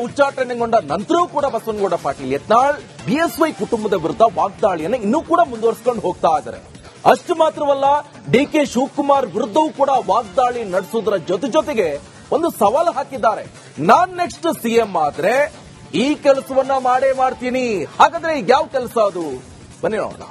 ಉಚ್ಚಾಟನೆಗೊಂಡ ನಂತರವೂ ಕೂಡ ಬಸವನಗೌಡ ಪಾಟೀಲ್ ಯತ್ನಾಳ್ ಬಿಎಸ್ವೈ ಕುಟುಂಬದ ವಿರುದ್ಧ ವಾಗ್ದಾಳಿಯನ್ನು ಇನ್ನೂ ಕೂಡ ಮುಂದುವರಿಸಿಕೊಂಡು ಹೋಗ್ತಾ ಇದ್ದಾರೆ. ಅಷ್ಟು ಮಾತ್ರವಲ್ಲ, ಡಿಕೆ ಶಿವಕುಮಾರ್ ವಿರುದ್ಧವೂ ಕೂಡ ವಾಗ್ದಾಳಿ ನಡೆಸುವುದರ ಜೊತೆಗೆ ಒಂದು ಸವಾಲು ಹಾಕಿದ್ದಾರೆ. ನಾನ್ ನೆಕ್ಸ್ಟ್ ಸಿಎಂ ಆದ್ರೆ ಈ ಕೆಲಸವನ್ನ ಮಾಡೇ ಮಾಡ್ತೀನಿ. ಹಾಗಾದ್ರೆ ಈಗ ಯಾವ ಕೆಲಸ ಅದು? ಬನ್ನಿ ನೋಡೋಣ.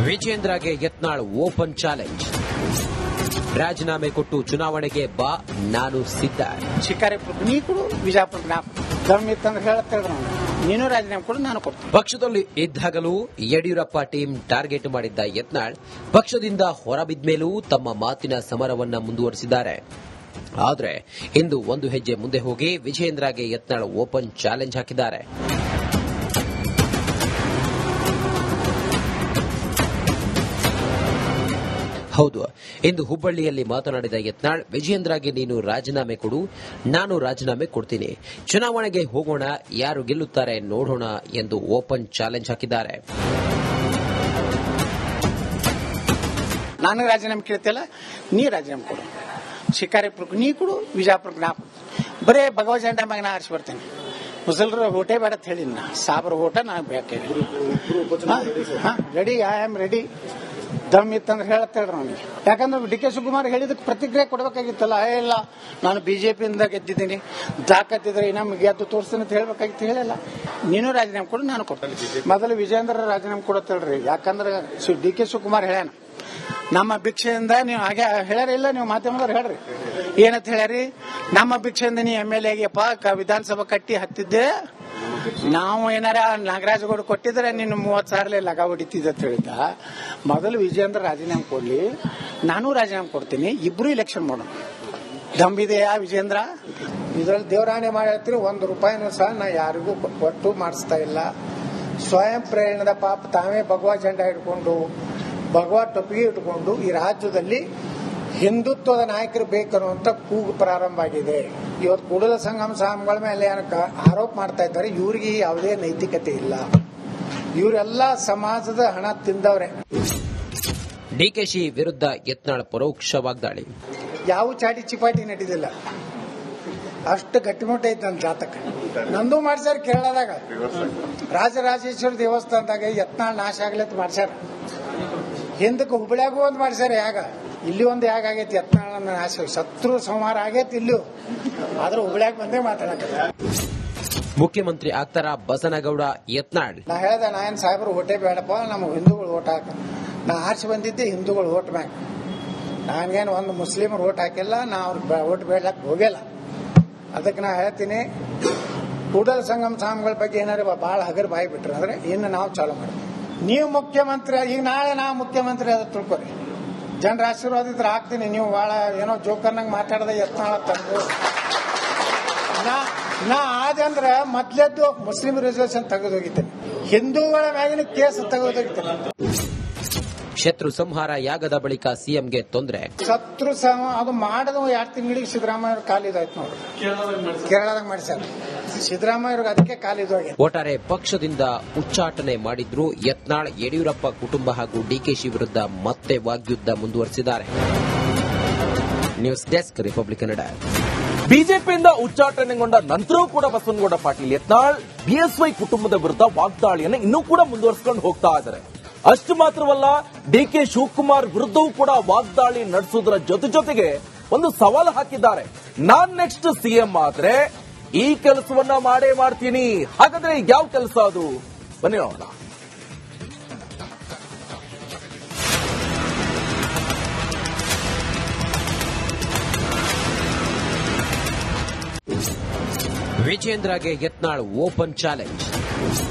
ವಿಜೇಂದ್ರಗೆ ಯತ್ನಾಳ್ ಓಪನ್ ಚಾಲೆಂಜ್. ರಾಜೀನಾಮೆ ಕೊಟ್ಟು ಚುನಾವಣೆಗೆ ಬಾ, ನಾನು ಸಿದ್ಧ. ಶಿಕಾರಿಪುರ ನೀ ಕೊಡು, ವಿಜಾಪುರ ನಾ ದಮ್ ಇತ್ತಂದ್ರೆ ಹೇಳ್ತೇವೆ, ನೀನು ರಾಜೀನಾಮೆ ಕೊಡು, ನಾನು ಕೊಡ್ತೀನಿ. ಪಕ್ಷದಲ್ಲಿ ಇದ್ದಾಗಲೂ ಯಡಿಯೂರಪ್ಪ ಟೀಮ್ ಟಾರ್ಗೆಟ್ ಮಾಡಿದ್ದ ಯತ್ನಾಳ್ ಪಕ್ಷದಿಂದ ಹೊರಬಿದ್ದ ಮೇಲೂ ತಮ್ಮ ಮಾತಿನ ಸಮರವನ್ನ ಮುಂದುವರೆಸಿದ್ದಾರೆ. ಆದರೆ ಇಂದು ಒಂದು ಹೆಜ್ಜೆ ಮುಂದೆ ಹೋಗಿ ವಿಜೇಂದ್ರಗೆ ಯತ್ನಾಳ್ ಓಪನ್ ಚಾಲೆಂಜ್ ಹಾಕಿದ್ದಾರೆ. ಹೌದು, ಇಂದು ಹುಬ್ಬಳ್ಳಿಯಲ್ಲಿ ಮಾತನಾಡಿದ ಯತ್ನಾಳ್, ವಿಜೇಂದ್ರಗೆ ನೀನು ರಾಜೀನಾಮೆ ಕೊಡು, ನಾನು ರಾಜೀನಾಮೆ ಕೊಡ್ತೀನಿ, ಚುನಾವಣೆಗೆ ಹೋಗೋಣ, ಯಾರು ಗೆಲ್ಲುತ್ತಾರೆ ನೋಡೋಣ ಎಂದು ಓಪನ್ ಚಾಲೆಂಜ್ ಹಾಕಿದ್ದಾರೆ. ನಾನು ರಾಜೀನಾಮೆ ಕೇಳ್ತಿಲ್ಲ, ನೀ ರಾಜೀನಾಮೆ ಕೊಡು. ಶಿಕಾರಿಪುರಕ್ಕೆ ನೀ ಕೊಡು, ವಿಜಾಪುರಕ್ಕೆ ನಾ ಕೊಡು. ಬರೇ ಭಗವ ಜೆಂಡಾ ಮ್ಯಾಗ ನಾ ಆರಿಸಿ ಬರ್ತೇನೆ. ಮುಸಲ್ರ ಓಟೇ ಬೇಡ ಅಂತ ಹೇಳಿ ಸಾಬರ ಓಟ ನಾನು ಬೇಕು. Ready, I am ready. ದಮ್ ಇತ್ತಂದ್ರೆ ಹೇಳ್ತೇಳ್ರಿ ಅವನಿಗೆ. ಯಾಕಂದ್ರೆ ಡಿ ಕೆ ಶಿವಕುಮಾರ್ ಹೇಳಿದಕ್ಕೆ ಪ್ರತಿಕ್ರಿಯೆ ಕೊಡಬೇಕಾಗಿತ್ತಲ್ಲ. ಇಲ್ಲ, ನಾನು ಬಿಜೆಪಿಯಿಂದ ಗೆದ್ದಿದ್ದೀನಿ, ತಾಕತ್ತಿದ್ರೆ ನಮ್ಗೆ ಗೆದ್ದು ತೋರಿಸ್ತೀನಿ ಅಂತ ಹೇಳ್ಬೇಕಾಗಿತ್ತು. ಹೇಳಿಲ್ಲ, ನೀನು ರಾಜೀನಾಮೆ ಕೊಡು, ನಾನು ಕೊಡ್ತೀನಿ. ಮೊದಲು ವಿಜೇಂದ್ರ ರಾಜೀನಾಮೆ ಕೊಡತ್ತೇಳ್ರಿ. ಯಾಕಂದ್ರೆ ಡಿ ಕೆ ಶಿವಕುಮಾರ್ ಹೇಳ್ಯಾನ, ನಮ್ಮ ಭಿಕ್ಷೆಯಿಂದ ನೀವು ಹಾಗೆ ಹೇಳ್ಯಾರ. ಇಲ್ಲ, ನೀವು ಮಾಧ್ಯಮದವ್ರು ಹೇಳ್ರಿ ಏನಂತ ಹೇಳ್ಯಾರಿ, ನಮ್ಮ ಭಿಕ್ಷೆಯಿಂದ ನೀ MLA ಆಗ್ಯಪ್ಪ, ವಿಧಾನಸಭಾ ಕಟ್ಟಿ ಹತ್ತಿದ್ದೆ, ನಾವು ಏನಾರ ನಾಗರಾಜಗೌಡ ಕೊಟ್ಟಿದ್ರೆ ನಿನ್ನ 30,000 ಲಗ ಹೊಡಿತಿದ್ದ ಅಂತ ಹೇಳಿದ್ದ. ಮೊದಲು ವಿಜೇಂದ್ರ ರಾಜೀನಾಮೆ ಕೊಡ್ಲಿ, ನಾನು ರಾಜೀನಾಮೆ ಕೊಡ್ತೀನಿ, ಇಬ್ರು ಇಲೆಕ್ಷನ್ ಮಾಡೋಣ. ದಮ್ಮಿದೆಯಾ ವಿಜೇಂದ್ರ? ಇದ್ರಲ್ಲಿ ದೇವರಾಣೆ ಮಾಡಿರ್ತೀರಿ, ₹1 ಸಹ ನಾ ಯಾರಿಗೂ ಒಟ್ಟು ಮಾಡಿಸ್ತಾ ಇಲ್ಲ. ಸ್ವಯಂ ಪ್ರೇರಣದ ಪಾಪ ತಾವೇ ಭಗವಾ ಜೆಂಡಾ ಇಟ್ಕೊಂಡು, ಭಗವಾ ಟೊಪ್ಪಿಗೆ ಇಟ್ಕೊಂಡು ಈ ರಾಜ್ಯದಲ್ಲಿ ಹಿಂದುತ್ವದ ನಾಯಕರು ಬೇಕನ್ನುವಂತ ಕೂಗು ಪ್ರಾರಂಭ ಆಗಿದೆ. ಇವತ್ತು ಕೂಡಲ ಸಂಗಮ ಸ್ವಾಮಿಗಳ ಮೇಲೆ ಆರೋಪ ಮಾಡ್ತಾ ಇದ್ದಾರೆ. ಇವರಿಗೆ ಯಾವುದೇ ನೈತಿಕತೆ ಇಲ್ಲ. ಇವರೆಲ್ಲ ಸಮಾಜದ ಹಣ ತಿಂದವ್ರೆ. ಡಿಕೆಶಿ ವಿರುದ್ಧ ಯತ್ನಾಳ್ ಪರೋಕ್ಷ ವಾಗ್ದಾಳಿ. ಯಾವ ಚಾಟಿ ಚಿಪಾಟಿ ನಡೆದಿಲ್ಲ, ಅಷ್ಟು ಗಟ್ಟಿಮುಟ್ಟ ಐತೆ ನನ್ನ ಜಾತಕ. ನಂದು ಮಾಡ್ಸ್ಯಾರ ಕೇರಳದಾಗ, ರಾಜರಾಜೇಶ್ವರ ದೇವಸ್ಥಾನದಾಗ ಯತ್ನಾಳ್ ನಾಶ ಆಗ್ಲತ್ ಮಾಡ್ಸ್ಯಾರ. ಹಿಂದಕ್ಕೆ ಹುಬ್ಬಳ್ಳಿಯಾಗೂ ಒಂದು ಮಾಡ್ಸ್ಯಾರ ಯಾಗ, ಇಲ್ಲಿ ಒಂದು ಯಾಗ ಆಗೈತಿ ಯತ್ನಾಳ್ ನಾಶ. ಶತ್ರು ಸಂಹಾರ ಆಗೈತಿ ಇಲ್ಲೂ, ಆದ್ರೆ ಹುಬ್ಬಳ್ಳಿಯಾಗ ಬಂದೇ ಮಾತಾಡಕ. ಮುಖ್ಯಮಂತ್ರಿ ಆಗ್ತಾರ ಬಸನಗೌಡ ಯತ್ನಾಳ್? ನಾ ಹೇಳ್ದೆ, ನಾ ಏನ್ ಸಾಹೇಬರು ಓಟೇ ಬೇಡಪ್ಪ, ನಮ್ಮ ಹಿಂದೂಗಳು ಓಟ್ ಹಾಕ. ನಾ ಆರ್ಸಿ ಬಂದಿದ್ದೆ ಹಿಂದೂಗಳು ಓಟ್ ಮ್ಯಾಗ. ನಾನೇನು ಒಂದು ಮುಸ್ಲಿಮರು ಓಟ್ ಹಾಕಿಲ್ಲ, ನಾ ಅವ್ರ ಓಟ್ ಬೇಡಕ್ ಹೋಗಿಲ್ಲ. ಅದಕ್ಕೆ ನಾ ಹೇಳ್ತೀನಿ, ಕೂಡಲ ಸಂಗಮ ಸ್ವಾಮಿಗಳ ಬಗ್ಗೆ ಏನಾರ ಬಹಳ ಹಗರ್ ಬಾಯಿ ಬಿಟ್ರೆ ಅಂದ್ರೆ ಇನ್ನು ನಾವು ಚಾಲು ಮಾಡ್ತೀವಿ. ನೀವು ಮುಖ್ಯಮಂತ್ರಿ, ಈಗ ನಾಳೆ ನಾ ಮುಖ್ಯಮಂತ್ರಿ ಅದ ತಿಳ್ಕೊರಿ, ಜನರ ಆಶೀರ್ವಾದ ಇದ್ರೆ ಹಾಕ್ತೀನಿ. ನೀವು ಬಹಳ ಏನೋ ಜೋಕರ್ನಂಗ್ ಮಾತಾಡದ ಯತ್ನಾಳ ತಂದು ನಾ ಆದ್ರೆ ಮೊದ್ಲೆದ್ದು ಮುಸ್ಲಿಂ ರಿಸರ್ವೇಷನ್ ತೆಗೆದೋಗಿದ್ದೇನೆ, ಹಿಂದೂಗಳ ಮ್ಯಾಗಿನ ಕೇಸ್ ತೆಗೆದೋಗಿದ್ದೇನೆ. ಶತ್ರು ಸಂಹಾರ ಯಾಗದ ಬಳಿಕ ಸಿಎಂಗೆ ತೊಂದರೆ. ಶತ್ರು ಅದು ಮಾಡದ 2 ತಿಂಗಳಿಗೆ ಸಿದ್ದರಾಮಯ್ಯ ಕಾಲಿದಾಯ್ತು ನೋಡಿ, ಕೇರಳದಾಗ ಮಾಡಿಸ್ಯಾರ. ಸಿದ್ದರಾಮಯ್ಯ ಅದಕ್ಕೆ ಕಾಲಿದೋಗಿ ಒಟ್ಟಾರೆ ಪಕ್ಷದಿಂದ ಉಚ್ಚಾಟನೆ ಮಾಡಿದ್ರು ಯತ್ನಾಳ್. ಯಡಿಯೂರಪ್ಪ ಕುಟುಂಬ ಹಾಗೂ ಡಿಕೆಶಿ ವಿರುದ್ಧ ಮತ್ತೆ ವಾಗ್ಯುದ್ಧ ಮುಂದುವರೆಸಿದ್ದಾರೆ. News desk, republic Kannada. ಬಿಜೆಪಿಯಿಂದ ಉಚ್ಚಾಟನೆಗೊಂಡ ನಂತರವೂ ಕೂಡ ಬಸವನಗೌಡ ಪಾಟೀಲ್ ಯತ್ನಾಳ್ ಬಿಎಸ್ವೈ ಕುಟುಂಬದ ವಿರುದ್ಧ ವಾಗ್ದಾಳಿಯನ್ನು ಇನ್ನೂ ಕೂಡ ಮುಂದುವರಿಸಿಕೊಂಡು ಹೋಗ್ತಾ ಇದ್ದಾರೆ. ಅಷ್ಟು ಮಾತ್ರವಲ್ಲ, ಡಿಕೆ ಶಿವಕುಮಾರ್ ವಿರುದ್ಧವೂ ಕೂಡ ವಾಗ್ದಾಳಿ ನಡೆಸುವುದರ ಜೊತೆಗೆ ಒಂದು ಸವಾಲು ಹಾಕಿದ್ದಾರೆ. ನಾನ್ ನೆಕ್ಸ್ಟ್ ಸಿಎಂ ಆದ್ರೆ ಈ ಕೆಲಸವನ್ನ ಮಾಡೇ ಮಾಡ್ತೀನಿ. ಹಾಗಾದ್ರೆ ಈಗ ಯಾವ ಕೆಲಸ ಅದು? ಬನ್ನಿ ನೋಡೋಣ. ವಿಜೇಂದ್ರಗೆ ಯತ್ನಾಳ್ ಓಪನ್ ಚಾಲೆಂಜ್.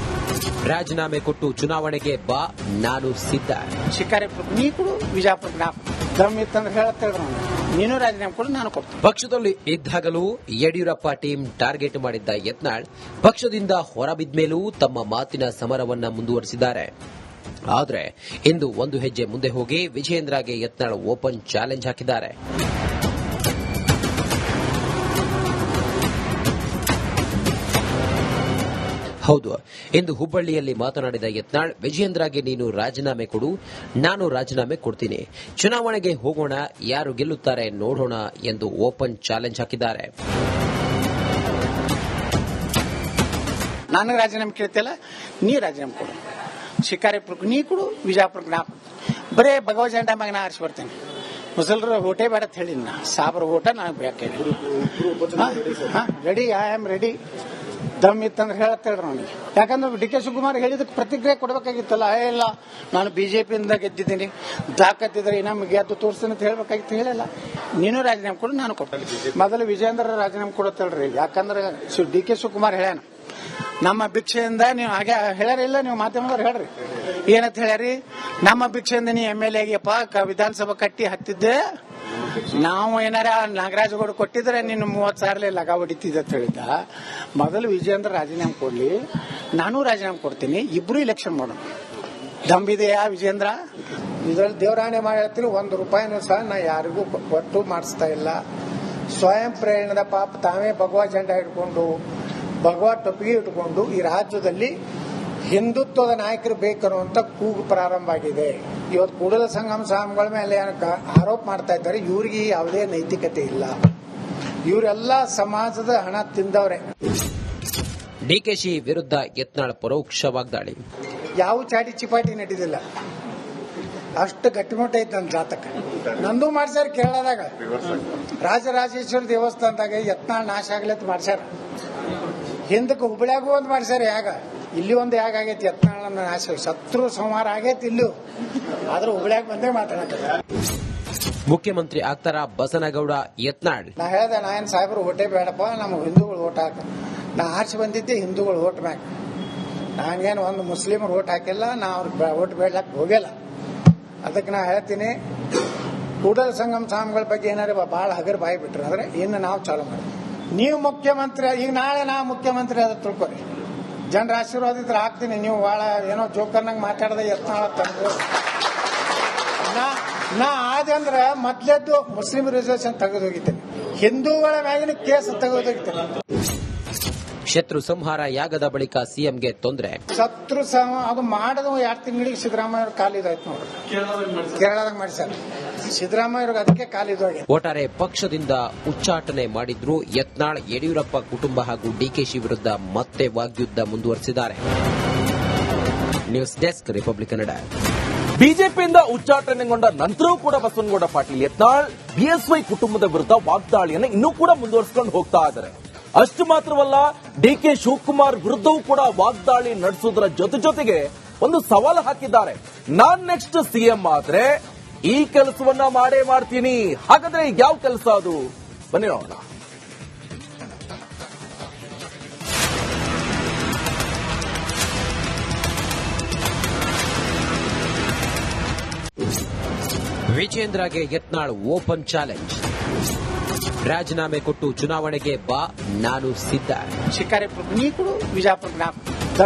ರಾಜೀನಾಮೆ ಕೊಟ್ಟು ಚುನಾವಣೆಗೆ ಬಾ, ನಾನು ಸಿದ್ಧ. ಶಿಕಾರಿಪುರ ನೀ ಕೊಡು, ವಿಜಾಪುರ ನಾ ದಮ್ ಇತ್ತಂದ್ರೆ ಹೇಳ್ತೇಳ್ರಿ, ನೀನು ರಾಜೀನಾಮೆ ಕೊಡು, ನಾನು ಕೊಡ್ತೀನಿ. ಪಕ್ಷದಲ್ಲಿ ಇದ್ದಾಗಲೂ ಯಡಿಯೂರಪ್ಪ ಟೀಮ್ ಟಾರ್ಗೆಟ್ ಮಾಡಿದ್ದ ಯತ್ನಾಳ್ ಪಕ್ಷದಿಂದ ಹೊರಬಿದ್ದ ಮೇಲೂ ತಮ್ಮ ಮಾತಿನ ಸಮರವನ್ನ ಮುಂದುವರೆಸಿದ್ದಾರೆ. ಆದರೆ ಇಂದು ಒಂದು ಹೆಜ್ಜೆ ಮುಂದೆ ಹೋಗಿ ವಿಜೇಂದ್ರಗೆ ಯತ್ನಾಳ್ ಓಪನ್ ಚಾಲೆಂಜ್ ಹಾಕಿದ್ದಾರೆ. ಹೌದು, ಇಂದು ಹುಬ್ಬಳ್ಳಿಯಲ್ಲಿ ಮಾತನಾಡಿದ ಯತ್ನಾಳ್, ವಿಜಯೇಂದ್ರಗೆ ನೀನು ರಾಜೀನಾಮೆ ಕೊಡು, ನಾನು ರಾಜೀನಾಮೆ ಕೊಡ್ತೀನಿ, ಚುನಾವಣೆಗೆ ಹೋಗೋಣ, ಯಾರು ಗೆಲ್ಲುತ್ತಾರೆ ನೋಡೋಣ ಎಂದು ಓಪನ್ ಚಾಲೆಂಜ್ ಹಾಕಿದ್ದಾರೆ. ನಾನು ರಾಜೀನಾಮೆ ಕೇಳ್ತಿಲ್ಲ, ನೀ ರಾಜೀನಾಮೆ ಕೊಡು. ಶಿಕಾರಿಪುರಕ್ಕೆ ನೀ ಕೊಡು, ವಿಜಯಪುರಕ್ಕೆ ನಾ ಕೊಡು. ಬರೇ ಭಗವ ಜೆಂಡಾ ಮ್ಯಾಗ ನಾ ಆರಿಸಿ ಬರ್ತೇನೆ. ಮುಸಲ್ರ ಓಟೇ ಬೇಡ ಅಂತ ಹೇಳಿ ನಾ ಸಾಬ್ರ ಓಟ ನನಗೆ ಬೇಕಾಗಿ ರೆಡಿ. I am ready. ದಮ್ ಇತ್ತಂದ್ರೆ ಹೇಳತ್ತೇಳ್ರಿ ಅವನಿಗೆ. ಯಾಕಂದ್ರೆ ಡಿ ಕೆ ಶಿವಕುಮಾರ್ ಹೇಳಿದಕ್ಕೆ ಪ್ರತಿಕ್ರಿಯೆ ಕೊಡಬೇಕಾಗಿತ್ತಲ್ಲ. ಇಲ್ಲ ನಾನು ಬಿಜೆಪಿಯಿಂದ ಗೆದ್ದಿದ್ದೀನಿ, ತಾಕತ್ತಿದ್ರೆ ನಮ್ಗೆ ಗೆದ್ದು ತೋರಿಸ್ತೀನಿ ಅಂತ ಹೇಳ್ಬೇಕಾಗಿತ್ತು. ಹೇಳಿಲ್ಲ. ನೀನು ರಾಜೀನಾಮೆ ಕೊಡು, ನಾನು ಕೊಟ್ಟು ಮೊದಲು ವಿಜಯೇಂದ್ರ ರಾಜೀನಾಮೆ ಕೊಡತ್ತೇಳ್ರಿ. ಯಾಕಂದ್ರೆ ಡಿ ಕೆ ಶಿವಕುಮಾರ್ ಹೇಳ್ಯಾನ, ನಮ್ಮ ಭಿಕ್ಷೆಯಿಂದ ನೀವು ಹಾಗೆ ಹೇಳ್ಯಾರಿಲ್ಲ, ನೀವು ಮಾಧ್ಯಮದವ್ರು ಹೇಳ್ರಿ ಏನಂತ ಹೇಳ್ಯಾರಿ, ನಮ್ಮ ಭಿಕ್ಷೆಯಿಂದ ನೀ MLA ಆಗ್ಯಪ್ಪ, ವಿಧಾನಸಭಾ ಕಟ್ಟಿ ಹತ್ತಿದ್ದೆ, ನಾವು ಏನಾರ ನಾಗರಾಜಗೌಡ ಕೊಟ್ಟಿದ್ರೆ ನಿನ್ನ 30,000 ಲಗ ಹೊಡಿತಿದ್ದ ಅಂತ ಹೇಳಿದ್ದ. ಮೊದಲು ವಿಜಯೇಂದ್ರ ರಾಜೀನಾಮೆ ಕೊಡ್ಲಿ, ನಾನು ರಾಜೀನಾಮೆ ಕೊಡ್ತೀನಿ, ಇಬ್ರು ಇಲೆಕ್ಷನ್ ಮಾಡೋಣ. ದಂಬಿದೆಯಾ ವಿಜೇಂದ್ರ? ಇದ್ರಲ್ಲಿ ದೇವರಾಣೆ ಮಾಡಿ ಹೇಳ್ತೀನಿ, ₹1 ಸಹ ನಾ ಯಾರಿಗೂ ಒಟ್ಟು ಮಾಡಿಸ್ತಾ ಇಲ್ಲ. ಸ್ವಯಂ ಪ್ರೇರಣದ ಪಾಪ ತಾವೇ ಭಗವಾ ಜೆಂಡಾ ಇಟ್ಕೊಂಡು, ಭಗವಾ ಟೊಪ್ಪಿಗೆ ಇಟ್ಕೊಂಡು ಈ ರಾಜ್ಯದಲ್ಲಿ ಹಿಂದುತ್ವದ ನಾಯಕರು ಬೇಕನ್ನುವಂತ ಕೂಗು ಪ್ರಾರಂಭ ಆಗಿದೆ. ಇವತ್ತು ಕೂಡಲ ಸಂಗಮ ಸ್ವಾಮಿಗಳ ಮೇಲೆ ಆರೋಪ ಮಾಡ್ತಾ ಇದ್ದಾರೆ. ಇವರಿಗೆ ಯಾವುದೇ ನೈತಿಕತೆ ಇಲ್ಲ. ಇವರೆಲ್ಲ ಸಮಾಜದ ಹಣ ತಿಂದವ್ರೆ. ಡಿಕೆಶಿ ವಿರುದ್ಧ ಯತ್ನಾಳ್ ಪರೋಕ್ಷ ವಾಗ್ದಾಳಿ. ಯಾವ ಚಾಟಿ ಚಿಪಾಟಿ ನಡೆದಿಲ್ಲ, ಅಷ್ಟು ಗಟ್ಟಿಮುಟ್ಟ ಐತೆ ನನ್ನ ಜಾತಕ. ನಂದು ಮಾಡ್ಸ್ಯಾರ ಕೇರಳದಾಗ, ರಾಜರಾಜೇಶ್ವರ ದೇವಸ್ಥಾನದಾಗ ಯತ್ನಾಳ್ ನಾಶ ಆಗ್ಲತ್ ಮಾಡ್ಸ್ಯಾರ. ಹಿಂದಕ್ಕೆ ಹುಬ್ಬಳ್ಯಾಗೂ ಒಂದು ಮಾಡ್ಸ್ಯಾರ ಯಾಗ, ಇಲ್ಲಿ ಒಂದು ಯಾಗ ಆಗೈತಿ ಯತ್ನಾಳ್ ನಾಶ, ಶತ್ರು ಸಂಹಾರ ಆಗೈತಿ ಇಲ್ಲೂ, ಆದ್ರೆ ಹುಬ್ಬಳ್ಯಾಗ ಬಂದೇ ಮಾತಾಡಕ. ಮುಖ್ಯಮಂತ್ರಿ ಆಗ್ತಾರ ಬಸನಗೌಡ ಯತ್ನಾಳ್? ನಾ ಹೇಳ್ದೆ, ನಾ ಏನ್ ಸಾಹೇಬ್ರು ಓಟೇ ಬೇಡಪ್ಪ, ನಮ್ಮ ಹಿಂದೂಗಳು ಓಟ್ ಹಾಕ. ನಾ ಆರ್ಸಿ ಬಂದಿದ್ದೆ ಹಿಂದೂಗಳು ಓಟ್ ಮ್ಯಾಕ. ನಾನೇನು ಒಂದು ಮುಸ್ಲಿಮರು ಓಟ್ ಹಾಕಿಲ್ಲ, ನಾ ಅವ್ರಿಗೆ ಓಟ್ ಬೇಡಕ್ಕೆ ಹೋಗಿಲ್ಲ. ಅದಕ್ಕೆ ನಾ ಹೇಳ್ತೀನಿ, ಕೂಡಲ ಸಂಗಮ ಸ್ವಾಮಿಗಳ ಬಗ್ಗೆ ಏನಾರ ಬಹಳ ಹಗರ್ ಬಾಯಿ ಬಿಟ್ರೆ ಅಂದ್ರೆ ಇನ್ನು ನಾವು ಚಾಲು ಮಾಡ್ತೀವಿ. ನೀವು ಮುಖ್ಯಮಂತ್ರಿ, ಈಗ ನಾಳೆ ನಾ ಮುಖ್ಯಮಂತ್ರಿ ಅದ ತಿಳ್ಕೊರಿ, ಜನರ ಆಶೀರ್ವಾದ ಇದ್ರೆ ಹಾಕ್ತೀನಿ. ನೀವು ಬಹಳ ಏನೋ ಜೋಕರ್ನಾಗ ಮಾತಾಡದೆ ಯತ್ನಾಳ ತಂದು ನಾ ಆದ ಅಂದ್ರೆ ಮೊದ್ಲೆದ್ದು ಮುಸ್ಲಿಂ ರಿಸರ್ವೇಷನ್ ತೆಗೆದೋಗಿದ್ದೇನೆ, ಹಿಂದೂಗಳ ಮ್ಯಾಗಿನ ಕೇಸ್ ತೆಗೆದೋಗಿದ್ದೇನೆ. ಶತ್ರು ಸಂಹಾರ ಯಾಗದ ಬಳಿಕ ಸಿಎಂಗೆ ತೊಂದರೆ. ಶತ್ರು ಅದು ಮಾಡದ 2 ತಿಂಗಳಿಗೆ ಸಿದ್ದರಾಮಯ್ಯ ಕಾಲಿದಾಯ್ತು ನೋಡ್ರಿ, ಕೇರಳದಾಗ ಮಾಡಿಸ್ಯಾರ. ಸಿದ್ದರಾಮಯ್ಯ ಅದಕ್ಕೆ ಕಾಲಿದೋಗಿ ಒಟ್ಟಾರೆ ಪಕ್ಷದಿಂದ ಉಚ್ಚಾಟನೆ ಮಾಡಿದ್ರು ಯತ್ನಾಳ್. ಯಡಿಯೂರಪ್ಪ ಕುಟುಂಬ ಹಾಗೂ ಡಿಕೆಶಿ ವಿರುದ್ಧ ಮತ್ತೆ ವಾಗ್ಯುದ್ಧ ಮುಂದುವರೆಸಿದ್ದಾರೆ. News desk, republic Kannada. ಬಿಜೆಪಿಯಿಂದ ಉಚ್ಚಾಟನೆಗೊಂಡ ನಂತರವೂ ಕೂಡ ಬಸವನಗೌಡ ಪಾಟೀಲ್ ಯತ್ನಾಳ್ ಬಿಎಸ್ವೈ ಕುಟುಂಬದ ವಿರುದ್ಧ ವಾಗ್ದಾಳಿಯನ್ನು ಇನ್ನೂ ಕೂಡ ಮುಂದುವರಿಸಿಕೊಂಡು ಹೋಗ್ತಾ ಇದ್ದಾರೆ. ಅಷ್ಟು ಮಾತ್ರವಲ್ಲ, ಡಿಕೆ ಶಿವಕುಮಾರ್ ವಿರುದ್ಧವೂ ಕೂಡ ವಾಗ್ದಾಳಿ ನಡೆಸುವುದರ ಜೊತೆಗೆ ಒಂದು ಸವಾಲು ಹಾಕಿದ್ದಾರೆ. ನಾನ್ ನೆಕ್ಸ್ಟ್ ಸಿಎಂ ಆದ್ರೆ ಈ ಕೆಲಸವನ್ನ ಮಾಡೇ ಮಾಡ್ತೀನಿ. ಹಾಗಾದ್ರೆ ಈಗ ಯಾವ ಕೆಲಸ ಅದು? ಬನ್ನಿ ನೋಡೋಣ. ವಿಜೇಂದ್ರಗೆ ಯತ್ನಾಳ್ ಓಪನ್ ಚಾಲೆಂಜ್. ರಾಜೀನಾಮೆ ಕೊಟ್ಟು ಚುನಾವಣೆಗೆ ಬಾ, ನಾನು ಸಿದ್ಧ. ಶಿಕಾರಿಪುರಕ್ಕೆ ನೀ ಕೊಡು, ವಿಜಯಪುರಕ್ಕೆ ನಾ ಕೊಡು.